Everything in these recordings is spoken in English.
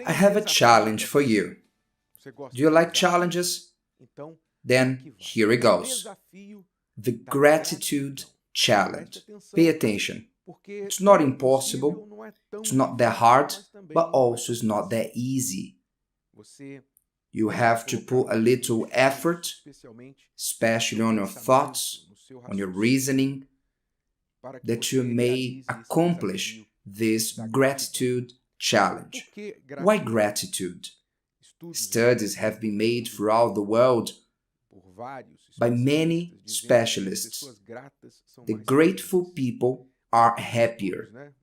I have a challenge for you. Do you like challenges? Then here it goes. The gratitude challenge. Pay attention. It's not impossible, it's not that hard, but also it's not that easy. You have to put a little effort, especially on your thoughts, on your reasoning, that you may accomplish this gratitude challenge. Why gratitude? Studies have been made throughout the world by many specialists. The grateful people are happier.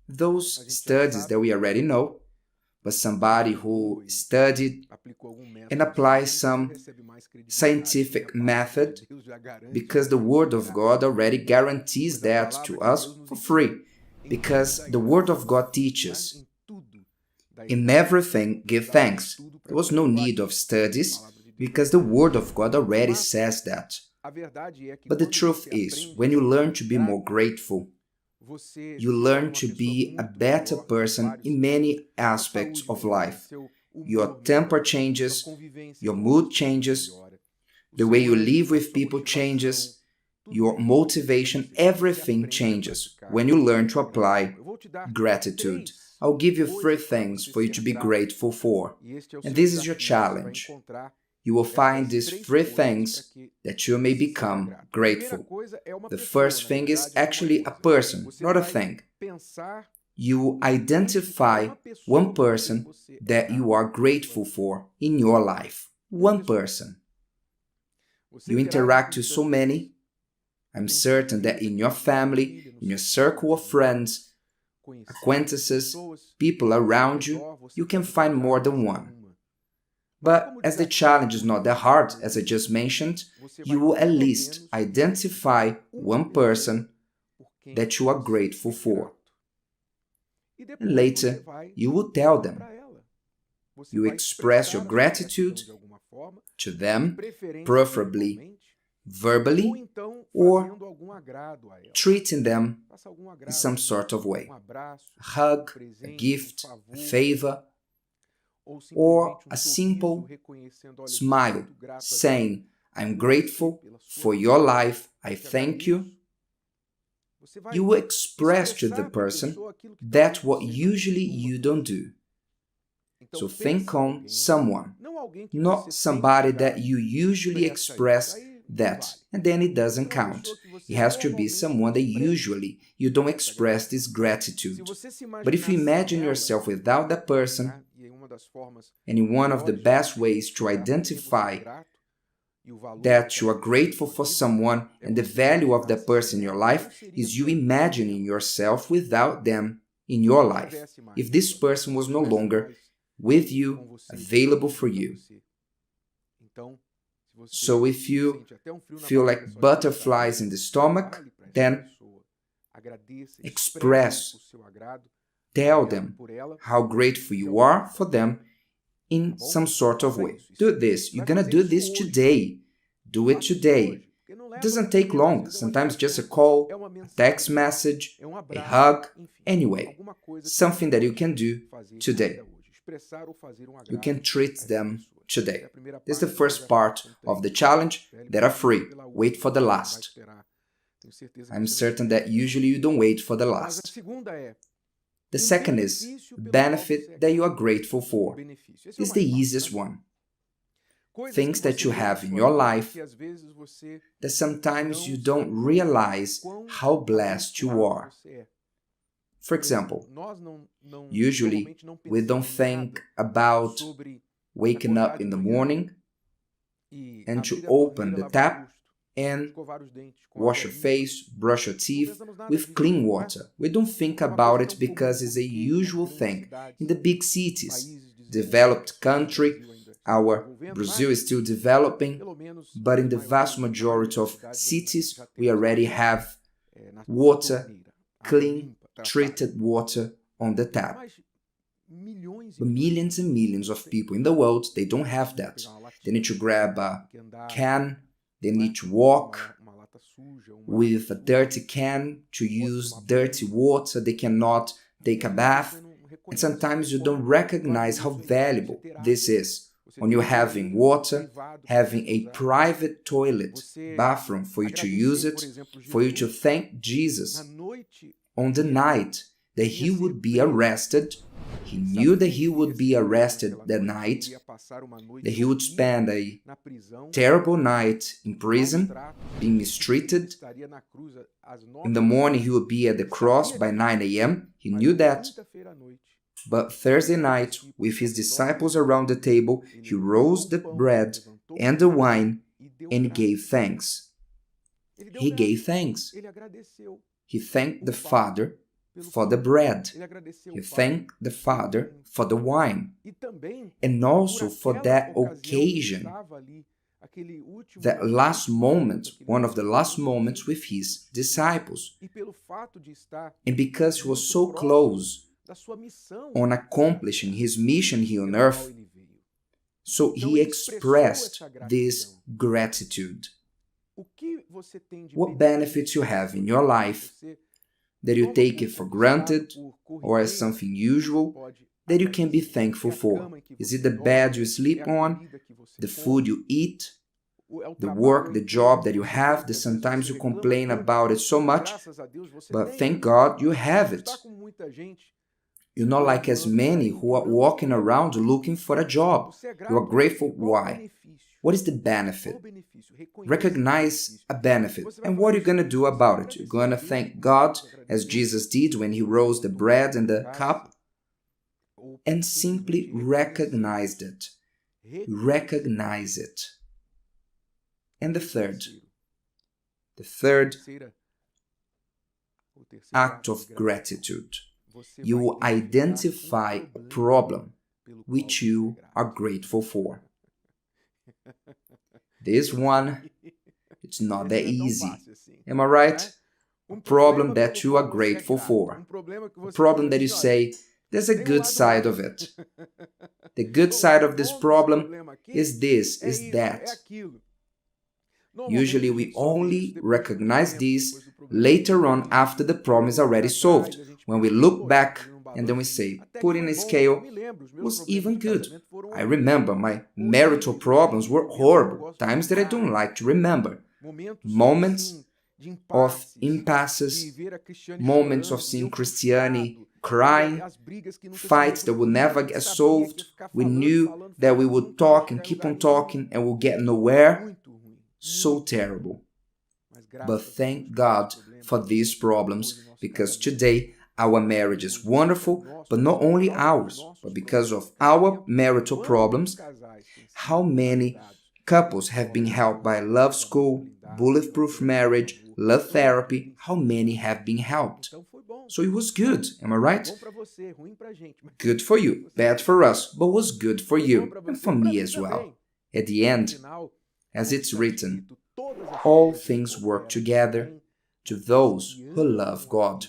Those studies that we already know, but somebody who studied and applied some scientific method, because the Word of God already guarantees that to us for free, because the Word of God teaches, in everything give thanks. There was no need of studies, because the Word of God already says that. But the truth is, when you learn to be more grateful, you learn to be a better person in many aspects of life. Your temper changes, your mood changes, the way you live with people changes, your motivation, everything changes when you learn to apply gratitude. I'll give you 3 things for you to be grateful for. And this is your challenge. You will find these 3 things that you may become grateful. The first thing is actually a person, not a thing. You identify one person that you are grateful for in your life. One person. You interact with so many. I'm certain that in your family, in your circle of friends, acquaintances, people around you, you can find more than one. But as the challenge is not that hard, as I just mentioned, you will at least identify one person that you are grateful for. And later, you will tell them. You express your gratitude to them, preferably verbally, or treating them in some sort of way. A hug, a gift, a favor, or a simple smile saying, I'm grateful for your life, I thank you. You will express to the person that what usually you don't do. So think on someone, not somebody that you usually express that, and then it doesn't count. It has to be someone that usually you don't express this gratitude. But if you imagine yourself without that person, and in one of the best ways to identify that you are grateful for someone and the value of that person in your life is you imagining yourself without them in your life. If this person was no longer with you, available for you. So if you feel like butterflies in the stomach, then express, tell them how grateful you are for them in some sort of way. Do this. You're gonna do this today. Do it today. It doesn't take long. Sometimes just a call, a text message, a hug, anyway. Something that you can do today. You can treat them today. This is the first part of the challenge that are free. Wait for the last. I'm certain that usually you don't wait for the last. The second is benefit that you are grateful for. This is the easiest one. Things that you have in your life that sometimes you don't realize how blessed you are. For example, usually we don't think about waking up in the morning and to open the tap and wash your face, brush your teeth with clean water. We don't think about it because it's a usual thing. In the big cities, developed country, our Brazil is still developing, but in the vast majority of cities, we already have water, clean, treated water on the tap. But millions and millions of people in the world, they don't have that. They need to grab a can, they need to walk with a dirty can to use dirty water, they cannot take a bath. And sometimes you don't recognize how valuable this is. When you're having water, having a private toilet, bathroom for you to use it, for you to thank Jesus on the night that he would be arrested. He knew that he would be arrested that night, that he would spend a terrible night in prison, being mistreated. In the morning, he would be at the cross by 9 a.m. He knew that. But Thursday night, with his disciples around the table, he rose the bread and the wine and gave thanks. He gave thanks. He thanked the Father for the bread. He thanked the Father for the wine. And also for that occasion, that last moment, one of the last moments with his disciples. And because he was so close on accomplishing his mission here on earth, so he expressed this gratitude. What benefits you have in your life that you take it for granted or as something usual that you can be thankful for? Is it the bed you sleep on, the food you eat, the work, the job that you have, that sometimes you complain about it so much, but thank God you have it. You're not like as many who are walking around looking for a job. You are grateful. Why? What is the benefit? Recognize a benefit. And what are you going to do about it? You're going to thank God as Jesus did when he rose the bread and the cup and simply recognized it. Recognize it. And the third act of gratitude. You will identify a problem which you are grateful for. This one, it's not that easy. Am I right? A problem that you are grateful for. A problem that you say, there's a good side of it. The good side of this problem is this, is that. Usually we only recognize this later on after the problem is already solved. When we look back and then we say, put in a scale, was even good. I remember my marital problems were horrible, times that I don't like to remember. Moments of impasses, moments of seeing Christianity crying, fights that would never get solved. We knew that we would talk and keep on talking and we'll get nowhere. So terrible. But thank God for these problems, because today our marriage is wonderful, but not only ours, but because of our marital problems, how many couples have been helped by Love School, Bulletproof Marriage, Love Therapy, how many have been helped? So it was good, am I right? Good for you, bad for us, but was good for you, and for me as well. At the end, as it's written, all things work together to those who love God,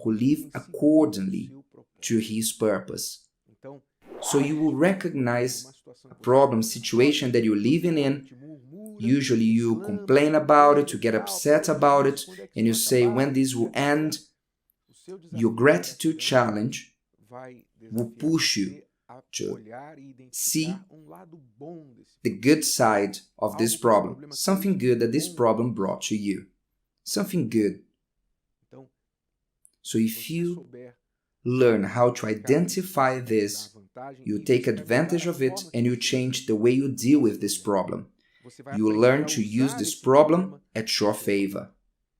who live accordingly to his purpose. So you will recognize a problem, situation that you're living in. Usually you complain about it, you get upset about it, and you say, when this will end, your gratitude challenge will push you to see the good side of this problem, something good that this problem brought to you, something good. So if you learn how to identify this, you take advantage of it and you change the way you deal with this problem. You learn to use this problem at your favor.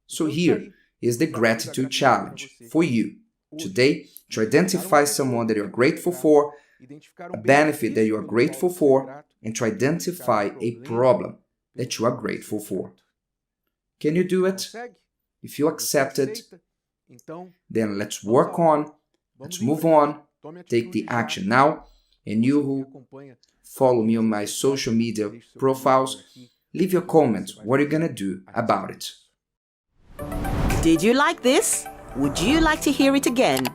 So here is the gratitude challenge for you today, to identify someone that you're grateful for, a benefit that you are grateful for, and to identify a problem that you are grateful for. Can you do it? If you accept it, then let's work on, let's move on, take the action now. And you who follow me on my social media profiles, leave your comment. What are you going to do about it? Did you like this? Would you like to hear it again?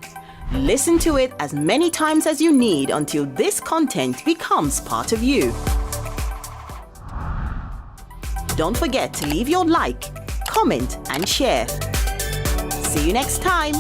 Listen to it as many times as you need until this content becomes part of you. Don't forget to leave your like, comment, and share. See you next time.